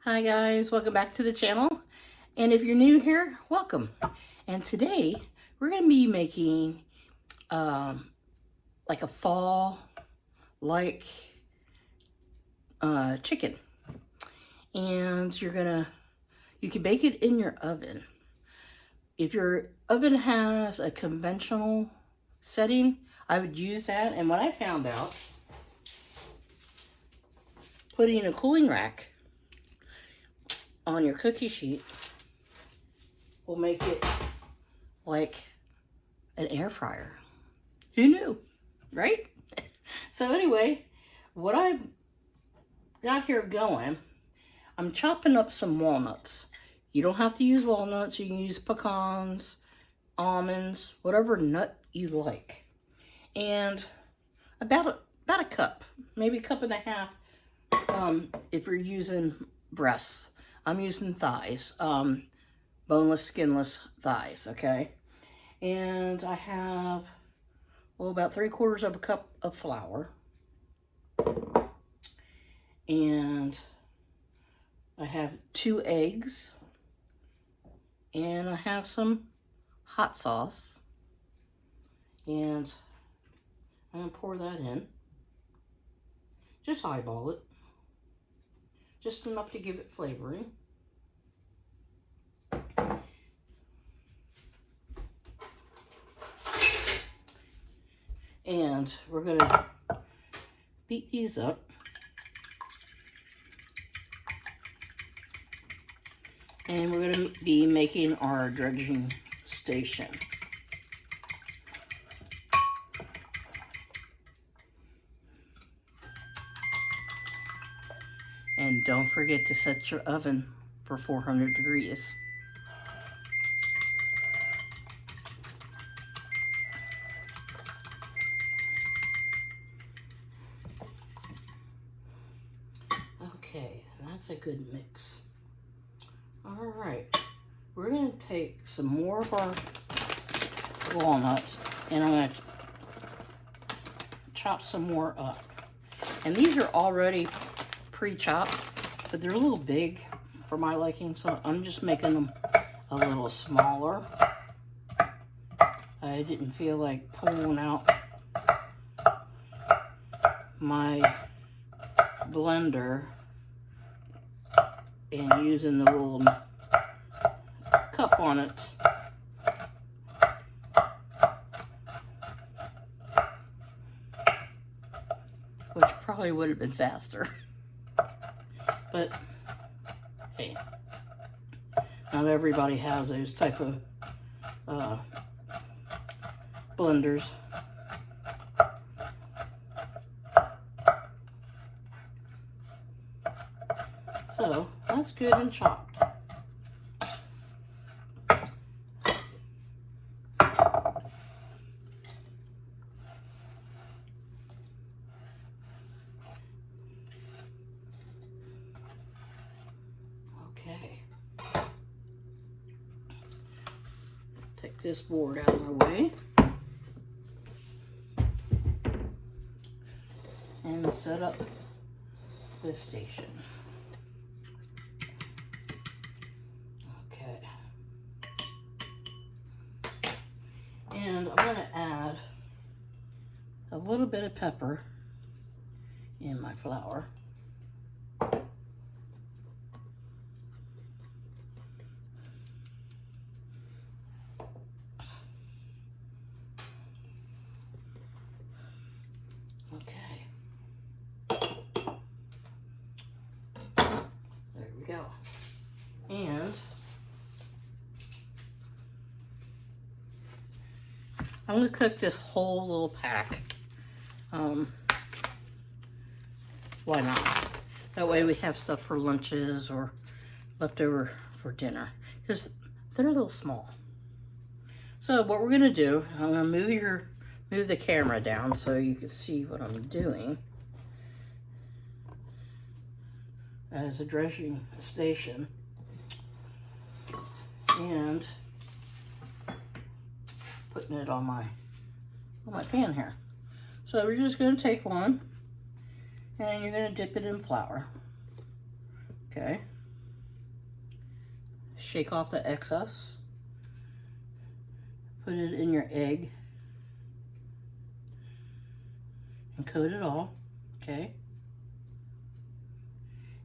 Hi guys, welcome back to the channel. And if you're new here, welcome. And today we're going to be making like a fall like chicken. And you can bake it in your oven. If your oven has a conventional setting, I would use that. And what I found out, putting a cooling rack on your cookie sheet will make it like an air fryer. Who knew, right? So anyway, what I've got here going, I'm chopping up some walnuts. You don't have to use walnuts. You can use pecans, almonds, whatever nut you like. And about a cup, maybe a cup and a half if you're using breasts. I'm using thighs, boneless, skinless thighs, okay? And I have, well, about 3/4 of a cup of flour. And I have 2 eggs. And I have some hot sauce. And I'm gonna pour that in. Just eyeball it. Just enough to give it flavoring. And we're gonna beat these up. And we're gonna be making our dredging station. And don't forget to set your oven for 400 degrees. Okay, that's a good mix. All right, we're gonna take some more of our walnuts and I'm gonna chop some more up. And these are already pre-chopped, but they're a little big for my liking, so I'm just making them a little smaller. I didn't feel like pulling out my blender and using the little cup on it. Which probably would have been faster. But hey, not everybody has those type of blenders. So that's good and chopped. Okay. Take this board out of my way. And set up this station. Okay. And I'm going to add a little bit of pepper in my flour. Okay. There we go. And I'm going to cook this whole little pack. Why not? That way we have stuff for lunches or leftover for dinner. Because they're a little small. So what we're going to do, I'm going to move the camera down so you can see what I'm doing as a dredging station. And putting it on my pan here. So we're just going to take one and you're going to dip it in flour. Okay. shake off the excess. Put it in your egg. And coat it all, okay?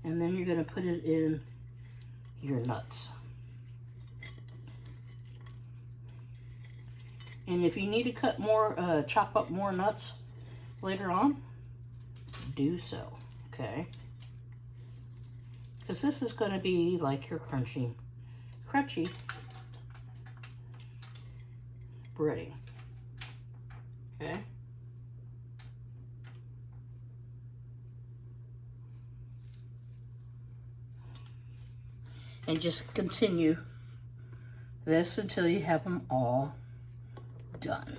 And then you're gonna put it in your nuts. And if you need to cut more, chop up more nuts later on, do so, okay? Because this is gonna be like your crunchy breading, okay? And just continue this until you have them all done.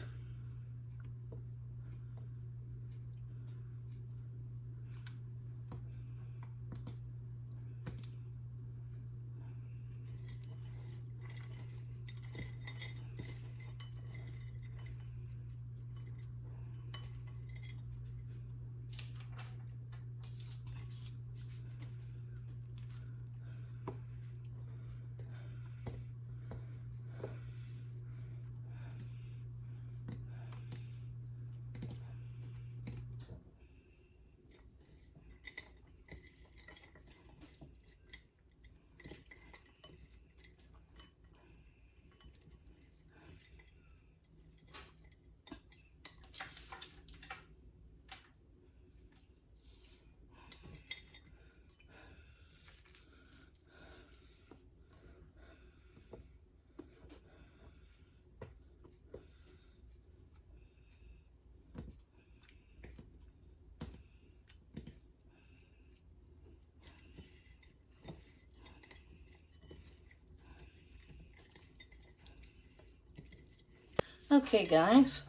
Okay guys,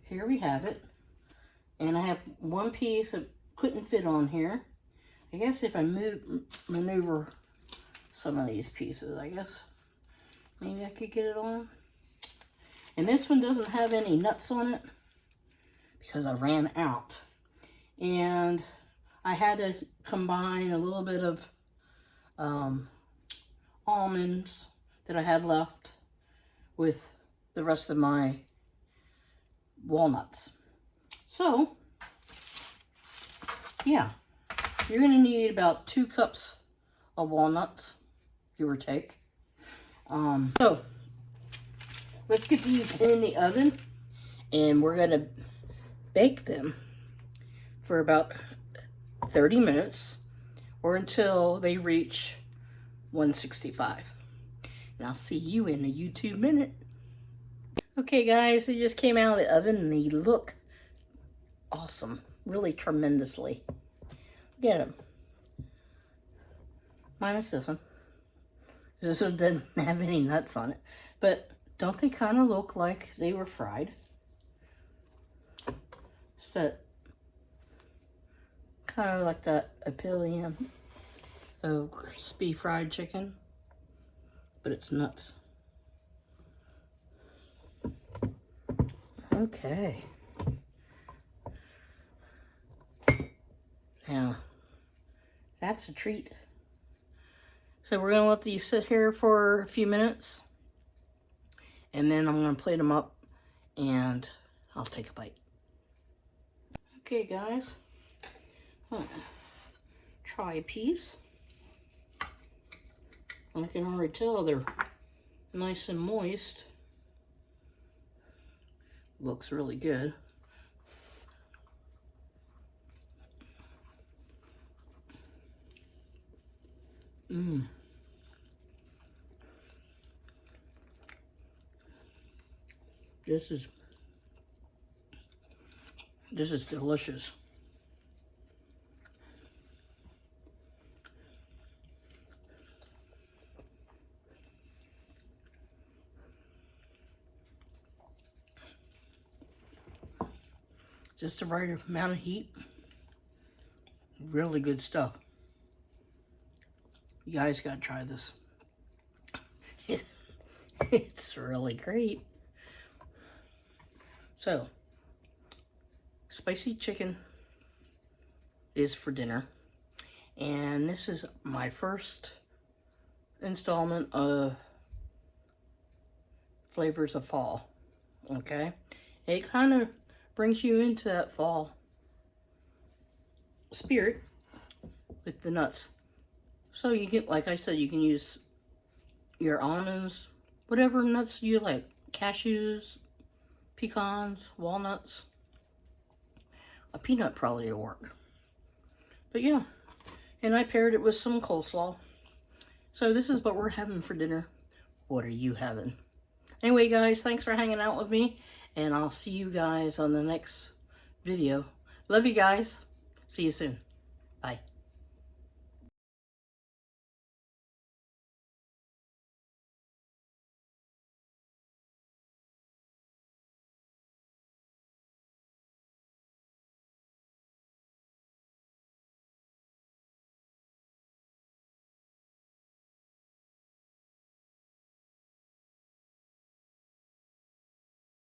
here we have it. And I have one piece that couldn't fit on here. I guess if I maneuver some of these pieces, I guess maybe I could get it on. And this one doesn't have any nuts on it because I ran out. And I had to combine a little bit of almonds that I had left with the rest of my walnuts. So, yeah, you're going to need about 2 cups of walnuts, give or take. So, let's get these in the oven, and we're going to bake them for about 30 minutes or until they reach 165. And I'll see you in a YouTube minute. Okay guys, they just came out of the oven and they look awesome, really tremendously. Look at them. Minus this one. This one didn't have any nuts on it. But don't they kind of look like they were fried? It's that kind of like that opinion of crispy fried chicken, but it's nuts. Okay. Now, that's a treat. So we're going to let these sit here for a few minutes. And then I'm going to plate them up and I'll take a bite. Okay, guys. Try a piece. I can already tell they're nice and moist. Looks really good. This is delicious. Just the right amount of heat. Really good stuff. You guys gotta try this. It's really great. So, spicy chicken is for dinner. And this is my first installment of flavors of fall. Okay, it kind of brings you into that fall spirit with the nuts. So you can, like I said, you can use your almonds, whatever nuts you like, cashews, pecans, walnuts. A peanut probably will work. But yeah, and I paired it with some coleslaw. So this is what we're having for dinner. What are you having? Anyway, guys, thanks for hanging out with me, and I'll see you guys on the next video. Love you guys. See you soon. Bye.